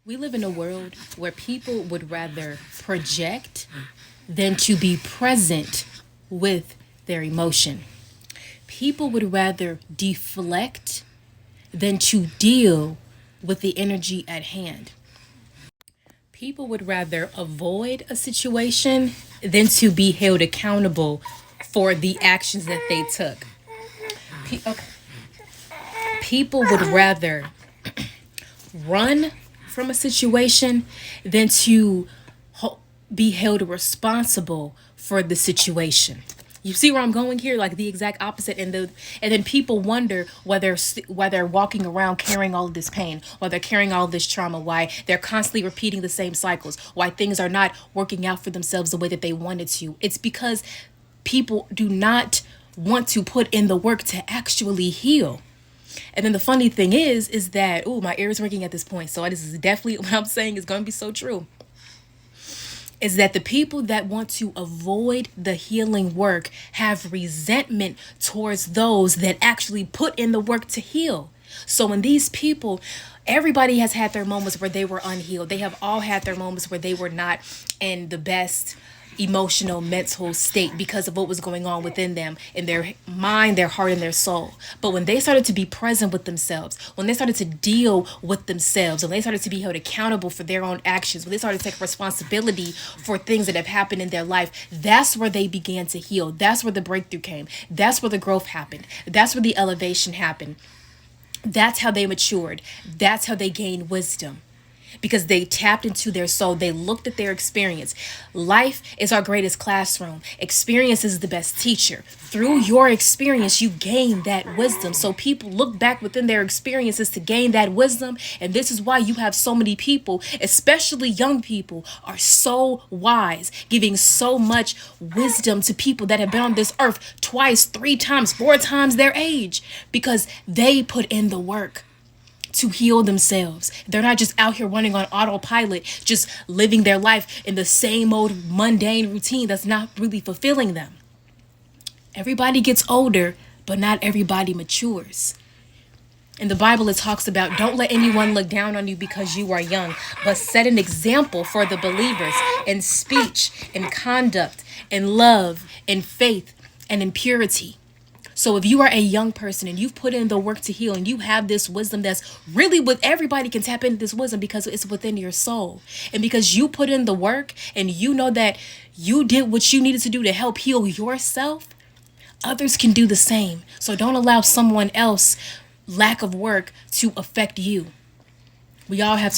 We live in a world where people would rather project than to be present with their emotion. People would rather deflect than to deal with the energy at hand. People would rather avoid a situation than to be held accountable for the actions that they took. Okay. People would rather run from a situation than to be held responsible for the situation. You see where I'm going here? Like the exact opposite. And then people wonder whether walking around carrying all of this pain, why they're carrying all this trauma, why they're constantly repeating the same cycles, why things are not working out for themselves the way that they wanted to. It's because people do not want to put in the work to actually heal. And then the funny thing is that, oh, my ear is ringing at this point. So this is definitely what I'm saying is going to be so true. Is that the people that want to avoid the healing work have resentment towards those that actually put in the work to heal. So when these people, everybody has had their moments where they were unhealed. They have all had their moments where they were not in the best emotional, mental state because of what was going on within them, in their mind, their heart, and their soul. But when they started to be present with themselves, when they started to deal with themselves, when they started to be held accountable for their own actions, when they started to take responsibility for things that have happened in their life, that's where they began to heal. That's where the breakthrough came. That's where the growth happened. That's where the elevation happened. That's how they matured. That's how they gained wisdom. Because they tapped into their soul. They looked at their experience. Life is our greatest classroom. Experience is the best teacher. Through your experience, you gain that wisdom. So people look back within their experiences to gain that wisdom. And this is why you have so many people, especially young people, are so wise, giving so much wisdom to people that have been on this earth twice, 3 times, 4 times their age, because they put in the work to heal themselves. They're not just out here running on autopilot, just living their life in the same old mundane routine that's not really fulfilling them. Everybody gets older, but not everybody matures. In the Bible, it talks about don't let anyone look down on you because you are young, but set an example for the believers in speech, in conduct, in love, in faith, and in purity. So if you are a young person and you've put in the work to heal and you have this wisdom that's really with everybody can tap into this wisdom because it's within your soul. And because you put in the work and you know that you did what you needed to do to help heal yourself, others can do the same. So don't allow someone else lack of work to affect you. We all have to